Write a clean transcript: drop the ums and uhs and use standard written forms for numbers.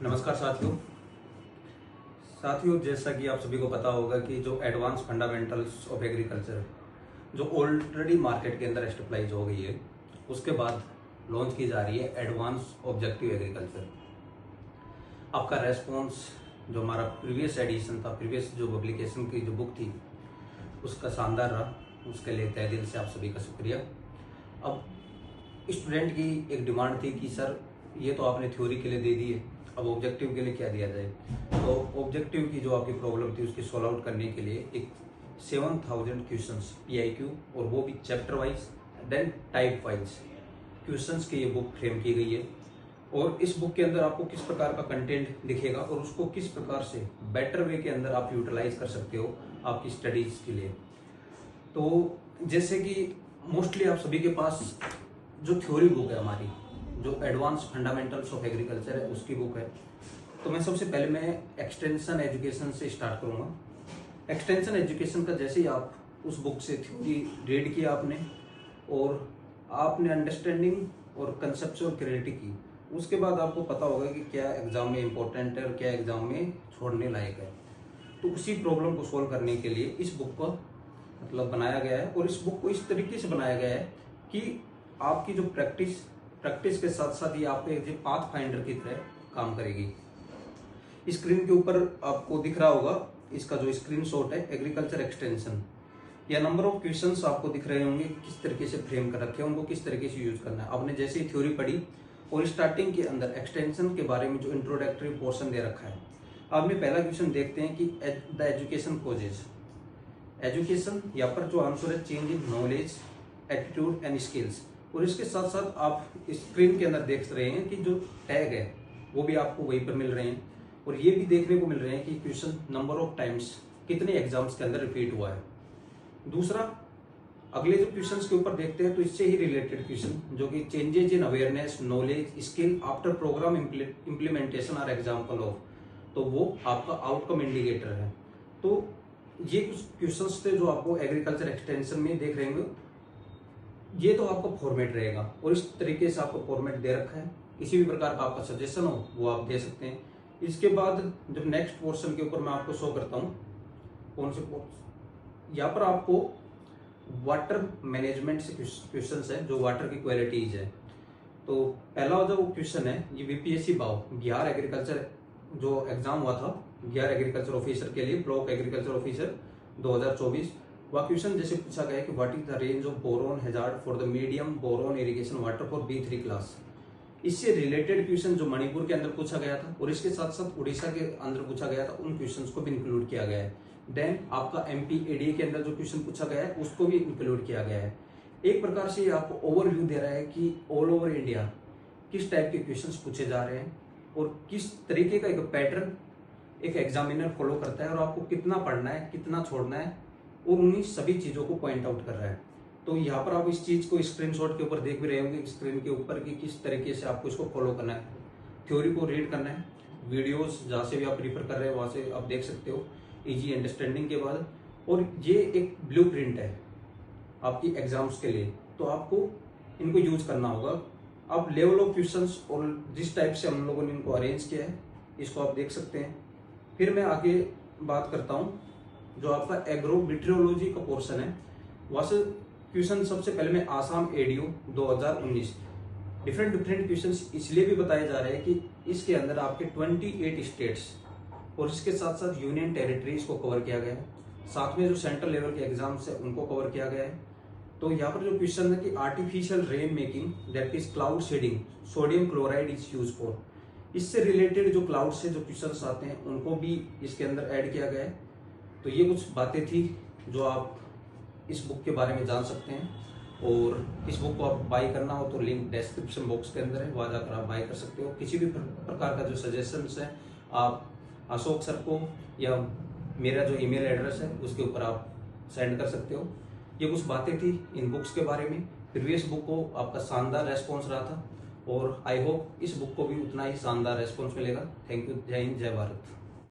नमस्कार साथियों, जैसा कि आप सभी को पता होगा कि जो एडवांस फंडामेंटल्स ऑफ एग्रीकल्चर जो ऑलरेडी मार्केट के अंदर स्टेबलाइज हो गई है, उसके बाद लॉन्च की जा रही है एडवांस ऑब्जेक्टिव एग्रीकल्चर। आपका रेस्पॉन्स जो हमारा प्रीवियस एडिशन था, प्रीवियस जो पब्लिकेशन की जो बुक थी, उसका शानदार रहा। उसके लिए तहे दिल से आप सभी का शुक्रिया। अब स्टूडेंट की एक डिमांड थी कि सर ये तो आपने थ्योरी के लिए दे दी है, अब ऑब्जेक्टिव के लिए क्या दिया जाए। तो ऑब्जेक्टिव की जो आपकी प्रॉब्लम थी उसकी सॉल्व आउट करने के लिए एक 7000 क्वेश्चंस PIQ, और वो भी chapter wise then type wise questions की ये बुक फ्रेम की गई है। और इस बुक के अंदर आपको किस प्रकार का कंटेंट दिखेगा और उसको किस प्रकार से बेटर वे के अंदर आप यूटिलाइज कर सकते हो आपकी स्टडीज के लिए। तो जैसे कि मोस्टली आप सभी के पास जो थ्योरी बुक है हमारी, जो एडवांस फंडामेंटल्स ऑफ एग्रीकल्चर है, उसकी बुक है। तो मैं सबसे पहले एक्सटेंशन एजुकेशन से स्टार्ट करूंगा। एक्सटेंशन एजुकेशन का जैसे ही आप उस बुक से थ्योरी रीड किया और आपने अंडरस्टैंडिंग और कंसेप्चुअल क्लैरिटी की, उसके बाद आपको पता होगा कि क्या एग्जाम में इम्पोर्टेंट है और क्या एग्जाम में छोड़ने लायक है। तो उसी प्रॉब्लम को सोल्व करने के लिए इस बुक को बनाया गया है। और इस बुक को इस तरीके से बनाया गया है कि आपकी जो प्रैक्टिस के साथ साथ ये आपके पाथ फाइंडर की तरह काम करेगी। स्क्रीन के ऊपर आपको दिख रहा होगा इसका जो स्क्रीनशॉट है, एग्रीकल्चर एक्सटेंशन या नंबर ऑफ क्वेश्चंस आपको दिख रहे होंगे किस तरीके से फ्रेम कर रखे हैं, उनको किस तरीके से यूज करना है। आपने जैसे ही थ्योरी पढ़ी और स्टार्टिंग के अंदर एक्सटेंशन के बारे में जो इंट्रोडक्टरी पोर्शन दे रखा है, अब में पहला क्वेश्चन देखते हैं कि द एजुकेशन कोजेज। एजुकेशन यहाँ पर जो आंसर है change in knowledge, attitude and skills. और इसके साथ साथ आप स्क्रीन के अंदर देख रहे हैं कि जो टैग है वो भी आपको वहीं पर मिल रहे हैं। और ये भी देखने को मिल रहे हैं कि क्वेश्चन नंबर ऑफ टाइम्स कितने एग्जाम्स के अंदर रिपीट हुआ है। दूसरा, अगले जो क्वेश्चंस के ऊपर देखते हैं तो इससे ही रिलेटेड क्वेश्चन जो कि changes in awareness, knowledge, skill after program implementation are example of, तो वो आपका आउटकम इंडिकेटर है। तो ये कुछ क्वेश्चंस थे जो आपको एग्रीकल्चर एक्सटेंशन में देख रहे होंगे। ये तो आपका फॉर्मेट रहेगा और इस तरीके से आपको फॉर्मेट दे रखा है। किसी भी प्रकार का आपका सजेशन हो वो आप दे सकते हैं। इसके बाद जब नेक्स्ट पोर्शन के ऊपर मैं आपको शो करता हूँ कौन से यहाँ पर आपको वाटर मैनेजमेंट से क्वेश्चंस है, जो वाटर की क्वालिटीज है। तो पहला जो क्वेश्चन है ये BPSC बाव बिहार एग्रीकल्चर जो एग्जाम हुआ था बिहार एग्रीकल्चर ऑफिसर के लिए, ब्लॉक एग्रीकल्चर ऑफिसर 2024, वह क्वेश्चन जैसे पूछा गया है कि what is the range of boron hazard for the medium boron irrigation water for B3 class. इससे रिलेटेड क्वेश्चन जो मणिपुर के अंदर पूछा गया था और इसके साथ साथ उड़ीसा के अंदर पूछा गया था, उन क्वेश्चंस को भी इंक्लूड किया गया है। देन आपका MP ADA के अंदर जो क्वेश्चन पूछा गया है उसको भी इंक्लूड किया गया है। एक प्रकार से आपको ओवरव्यू दे रहा है कि ऑल ओवर इंडिया किस टाइप के क्वेश्चंस पूछे जा रहे हैं और किस तरीके का एक पैटर्न एक एग्जामिनर फॉलो करता है और आपको कितना पढ़ना है, कितना छोड़ना है, और उन्हीं सभी चीजों को पॉइंट आउट कर रहा है। तो यहाँ पर आप इस चीज को स्क्रीनशॉट के ऊपर देख भी रहे होंगे स्क्रीन के ऊपर कि किस तरीके से आपको इसको फॉलो करना है, थ्योरी को रीड करना है। वीडियोस जहाँ से भी आप प्रीफर कर रहे हैं वहां से आप देख सकते हो इजी अंडरस्टैंडिंग के बाद। और ये एक ब्लूप्रिंट है आपकी एग्जाम्स के लिए, तो आपको इनको यूज करना होगा। आप लेवल ऑफ क्वेश्चंस और जिस टाइप से हम लोगों ने इनको अरेंज किया है इसको आप देख सकते हैं। फिर मैं आगे बात करता हूँ जो आपका एग्रोमीट्रियोलॉजी का पोर्शन है, वहां से क्वेश्चन सबसे पहले मैं आसाम ADO 2019 डिफरेंट क्वेश्चंस इसलिए भी बताए जा रहे हैं कि इसके अंदर आपके 28 स्टेट्स और इसके साथ साथ यूनियन टेरिटरीज को कवर किया गया है। साथ में जो सेंट्रल लेवल के एग्जाम्स है उनको कवर किया गया है। तो यहाँ पर जो क्वेश्चन है कि artificial rain making that is cloud seeding sodium chloride is use for, इससे रिलेटेड जो क्लाउड से जो क्वेश्चंस आते हैं उनको भी इसके अंदर ऐड किया गया है। तो ये कुछ बातें थी जो आप इस बुक के बारे में जान सकते हैं। और इस बुक को आप बाय करना हो तो लिंक डिस्क्रिप्शन बॉक्स के अंदर है, वहां जाकर आप बाय कर सकते हो। किसी भी प्रकार का जो सजेशंस है आप अशोक सर को या मेरा जो ईमेल एड्रेस है उसके ऊपर आप सेंड कर सकते हो। ये कुछ बातें थी इन बुक्स के बारे में। प्रीवियस बुक को आपका शानदार रेस्पॉन्स रहा था और आई होप इस बुक को भी उतना ही शानदार रेस्पॉन्स मिलेगा। Thank you. जय हिंद, जय भारत।